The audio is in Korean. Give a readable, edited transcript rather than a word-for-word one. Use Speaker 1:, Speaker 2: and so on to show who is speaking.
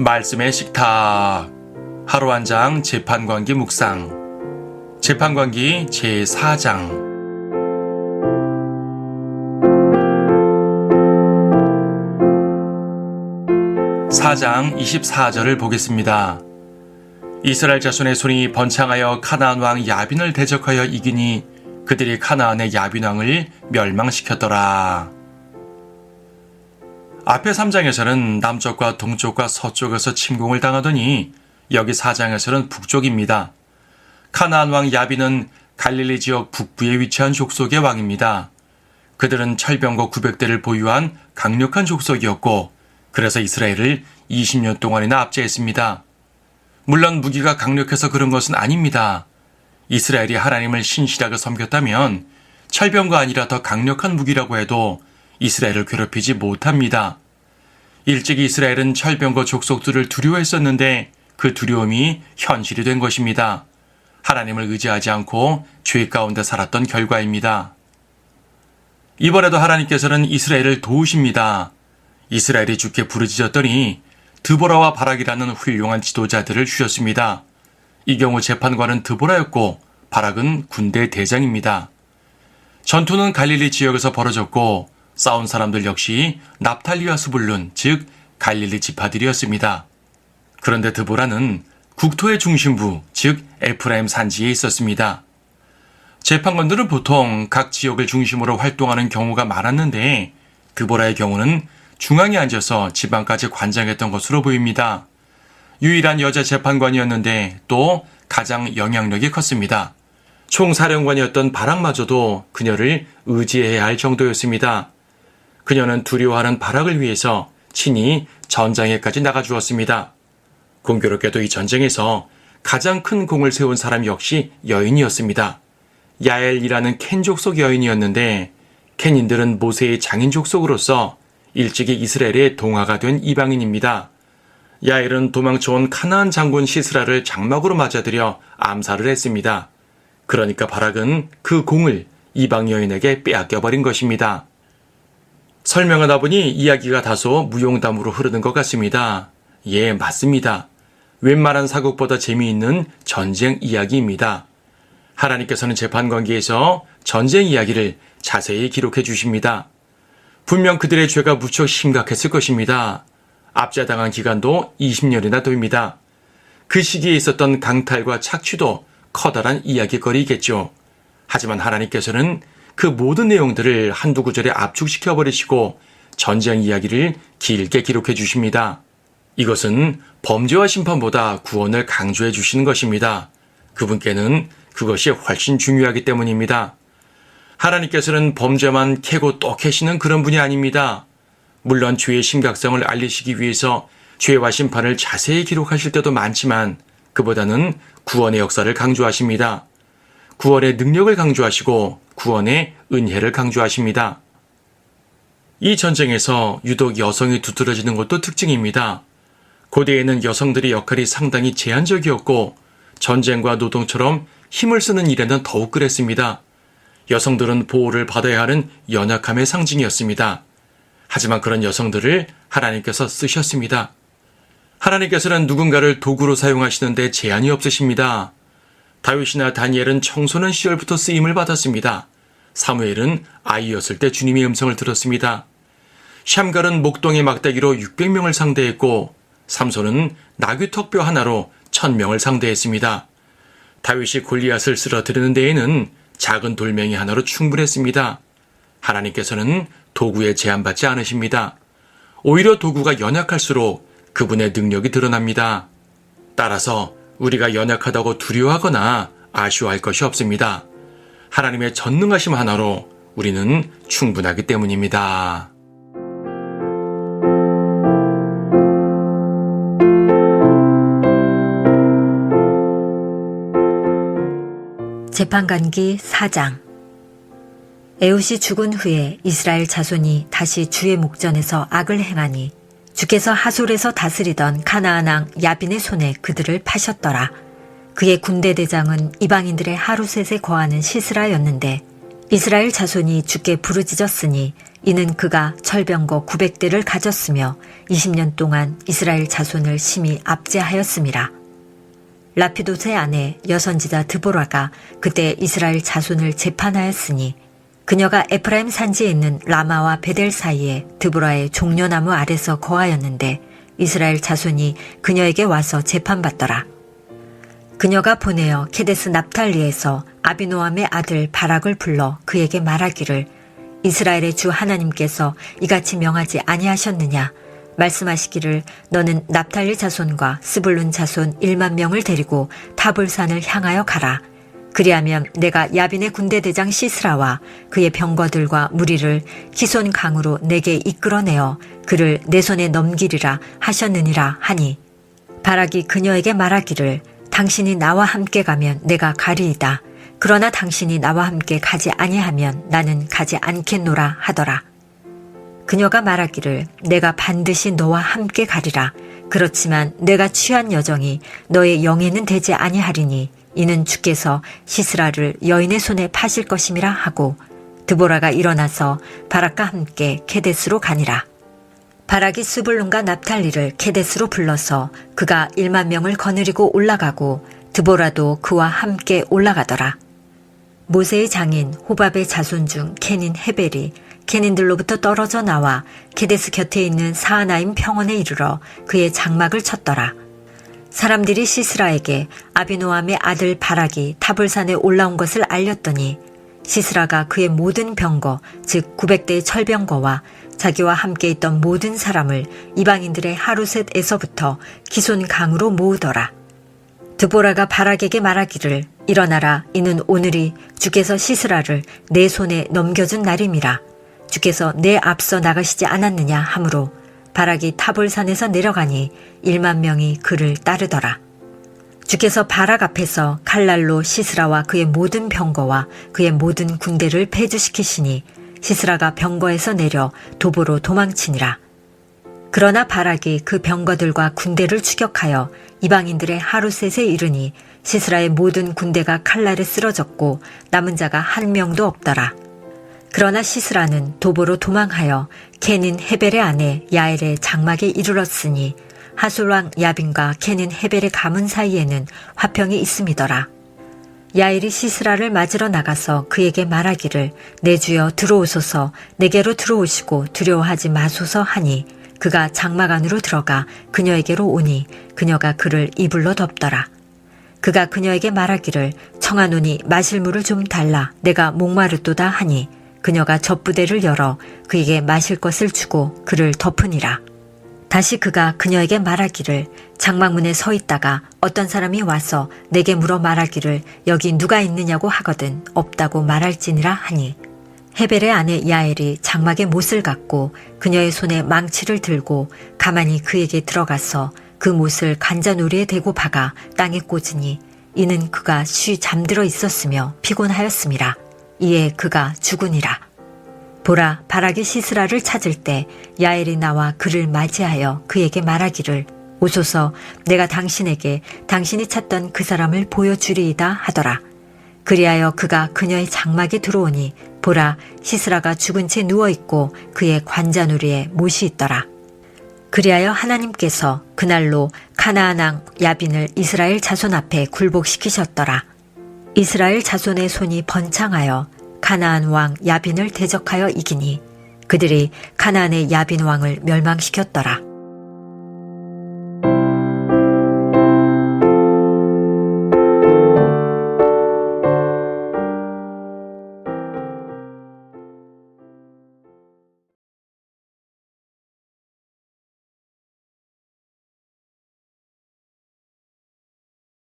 Speaker 1: 말씀의 식탁 하루 한 장 재판관기 묵상 재판관기 제4장 4장 24절을 보겠습니다. 이스라엘 자손의 손이 번창하여 가나안 왕 야빈을 대적하여 이기니 그들이 가나안의 야빈 왕을 멸망시켰더라. 앞에 3장에서는 남쪽과 동쪽과 서쪽에서 침공을 당하더니 여기 4장에서는 북쪽입니다. 가나안 왕 야빈은 갈릴리 지역 북부에 위치한 족속의 왕입니다. 그들은 철병거 900대를 보유한 강력한 족속이었고 그래서 이스라엘을 20년 동안이나 압제했습니다. 물론 무기가 강력해서 그런 것은 아닙니다. 이스라엘이 하나님을 신실하게 섬겼다면 철병거 아니라 더 강력한 무기라고 해도 이스라엘을 괴롭히지 못합니다. 일찍이 이스라엘은 철병거 족속들을 두려워했었는데 그 두려움이 현실이 된 것입니다. 하나님을 의지하지 않고 죄 가운데 살았던 결과입니다. 이번에도 하나님께서는 이스라엘을 도우십니다. 이스라엘이 주께 부르짖었더니 드보라와 바락이라는 훌륭한 지도자들을 주셨습니다. 이 경우 재판관은 드보라였고 바락은 군대 대장입니다. 전투는 갈릴리 지역에서 벌어졌고 싸운 사람들 역시 납탈리와 스불룬, 즉 갈릴리 지파들이었습니다. 그런데 드보라는 국토의 중심부, 즉 에프라임 산지에 있었습니다. 재판관들은 보통 각 지역을 중심으로 활동하는 경우가 많았는데 드보라의 경우는 중앙에 앉아서 지방까지 관장했던 것으로 보입니다. 유일한 여자 재판관이었는데 또 가장 영향력이 컸습니다. 총사령관이었던 바락마저도 그녀를 의지해야 할 정도였습니다. 그녀는 두려워하는 바락을 위해서 친히 전장에까지 나가주었습니다. 공교롭게도 이 전쟁에서 가장 큰 공을 세운 사람 역시 여인이었습니다. 야엘이라는 켄 족속 여인이었는데 켄인들은 모세의 장인 족속으로서 일찍이 이스라엘의 동화가 된 이방인입니다. 야엘은 도망쳐온 카나안 장군 시스라를 장막으로 맞아들여 암살을 했습니다. 그러니까 바락은 그 공을 이방 여인에게 빼앗겨버린 것입니다. 설명하다 보니 이야기가 다소 무용담으로 흐르는 것 같습니다. 예, 맞습니다. 웬만한 사극보다 재미있는 전쟁 이야기입니다. 하나님께서는 재판관기에서 전쟁 이야기를 자세히 기록해 주십니다. 분명 그들의 죄가 무척 심각했을 것입니다. 압제당한 기간도 20년이나 됩니다. 그 시기에 있었던 강탈과 착취도 커다란 이야기거리겠죠. 하지만 하나님께서는 그 모든 내용들을 한두 구절에 압축시켜버리시고 전쟁 이야기를 길게 기록해 주십니다. 이것은 범죄와 심판보다 구원을 강조해 주시는 것입니다. 그분께는 그것이 훨씬 중요하기 때문입니다. 하나님께서는 범죄만 캐고 또 캐시는 그런 분이 아닙니다. 물론 죄의 심각성을 알리시기 위해서 죄와 심판을 자세히 기록하실 때도 많지만 그보다는 구원의 역사를 강조하십니다. 구원의 능력을 강조하시고 구원의 은혜를 강조하십니다. 이 전쟁에서 유독 여성이 두드러지는 것도 특징입니다. 고대에는 여성들의 역할이 상당히 제한적이었고 전쟁과 노동처럼 힘을 쓰는 일에는 더욱 그랬습니다. 여성들은 보호를 받아야 하는 연약함의 상징이었습니다. 하지만 그런 여성들을 하나님께서 쓰셨습니다. 하나님께서는 누군가를 도구로 사용하시는데 제한이 없으십니다. 다윗이나 다니엘은 청소년 시절부터 쓰임을 받았습니다. 사무엘은 아이였을 때 주님의 음성을 들었습니다. 샴갈은 목동의 막대기로 600명을 상대했고 삼손은 나귀 턱뼈 하나로 1000명을 상대했습니다. 다윗이 골리앗을 쓰러뜨리는 데에는 작은 돌멩이 하나로 충분했습니다. 하나님께서는 도구에 제한받지 않으십니다. 오히려 도구가 연약할수록 그분의 능력이 드러납니다. 따라서 우리가 연약하다고 두려워하거나 아쉬워할 것이 없습니다. 하나님의 전능하심 하나로 우리는 충분하기 때문입니다.
Speaker 2: 재판관기 4장. 에훗이 죽은 후에 이스라엘 자손이 다시 주의 목전에서 악을 행하니 주께서 하솔에서 다스리던 가나안 왕 야빈의 손에 그들을 파셨더라. 그의 군대 대장은 이방인들의 하루셋에 거하는 시스라였는데 이스라엘 자손이 주께 부르짖었으니 이는 그가 철병거 900대를 가졌으며 20년 동안 이스라엘 자손을 심히 압제하였음이라. 라피도스의 아내 여선지자 드보라가 그때 이스라엘 자손을 재판하였으니 그녀가 에프라임 산지에 있는 라마와 베델 사이에 드보라의 종려나무 아래서 거하였는데 이스라엘 자손이 그녀에게 와서 재판받더라. 그녀가 보내어 케데스 납탈리에서 아비노함의 아들 바락을 불러 그에게 말하기를 이스라엘의 주 하나님께서 이같이 명하지 아니하셨느냐. 말씀하시기를 너는 납탈리 자손과 스불룬 자손 1만 명을 데리고 타볼산을 향하여 가라. 그리하면 내가 야빈의 군대대장 시스라와 그의 병거들과 무리를 기손 강으로 내게 이끌어내어 그를 내 손에 넘기리라 하셨느니라 하니 바락이 그녀에게 말하기를 당신이 나와 함께 가면 내가 가리이다. 그러나 당신이 나와 함께 가지 아니하면 나는 가지 않겠노라 하더라. 그녀가 말하기를 내가 반드시 너와 함께 가리라. 그렇지만 내가 취한 여정이 너의 영에는 되지 아니하리니 이는 주께서 시스라를 여인의 손에 파실 것임이라 하고 드보라가 일어나서 바락과 함께 케데스로 가니라. 바락이 스불룬과 납탈리를 케데스로 불러서 그가 1만 명을 거느리고 올라가고 드보라도 그와 함께 올라가더라. 모세의 장인 호밥의 자손 중 케닌 헤벨이 케닌들로부터 떨어져 나와 케데스 곁에 있는 사하나임 평원에 이르러 그의 장막을 쳤더라. 사람들이 시스라에게 아비노함의 아들 바락이 타볼산에 올라온 것을 알렸더니 시스라가 그의 모든 병거 즉 900대의 철병거와 자기와 함께 있던 모든 사람을 이방인들의 하루셋에서부터 기손 강으로 모으더라. 드보라가 바락에게 말하기를 일어나라. 이는 오늘이 주께서 시스라를 내 손에 넘겨준 날임이라. 주께서 내 앞서 나가시지 않았느냐 하므로 바락이 타볼산에서 내려가니 1만 명이 그를 따르더라. 주께서 바락 앞에서 칼날로 시스라와 그의 모든 병거와 그의 모든 군대를 패주시키시니 시스라가 병거에서 내려 도보로 도망치니라. 그러나 바락이 그 병거들과 군대를 추격하여 이방인들의 하루셋에 이르니 시스라의 모든 군대가 칼날에 쓰러졌고 남은 자가 한 명도 없더라. 그러나 시스라는 도보로 도망하여 케닌 헤벨의 아내 야엘의 장막에 이르렀으니 하솔왕 야빈과 케닌 헤벨의 가문 사이에는 화평이 있음이더라. 야엘이 시스라를 맞으러 나가서 그에게 말하기를 내 주여 들어오소서. 내게로 들어오시고 두려워하지 마소서 하니 그가 장막 안으로 들어가 그녀에게로 오니 그녀가 그를 이불로 덮더라. 그가 그녀에게 말하기를 청하노니 마실 물을 좀 달라. 내가 목마르도다 하니 그녀가 젖부대를 열어 그에게 마실 것을 주고 그를 덮으니라. 다시 그가 그녀에게 말하기를 장막문에 서 있다가 어떤 사람이 와서 내게 물어 말하기를 여기 누가 있느냐고 하거든 없다고 말할지니라 하니 헤벨의 아내 야엘이 장막에 못을 갖고 그녀의 손에 망치를 들고 가만히 그에게 들어가서 그 못을 간자놀이에 대고 박아 땅에 꽂으니 이는 그가 쉬 잠들어 있었으며 피곤하였음이라. 이에 그가 죽으니라. 보라, 바락이 시스라를 찾을 때 야엘이 나와 그를 맞이하여 그에게 말하기를 오소서. 내가 당신에게 당신이 찾던 그 사람을 보여주리이다 하더라. 그리하여 그가 그녀의 장막에 들어오니 보라, 시스라가 죽은 채 누워있고 그의 관자놀이에 못이 있더라. 그리하여 하나님께서 그날로 가나안 왕 야빈을 이스라엘 자손 앞에 굴복시키셨더라. 이스라엘 자손의 손이 번창하여 가나안 왕 야빈을 대적하여 이기니 그들이 가나안의 야빈 왕을 멸망시켰더라.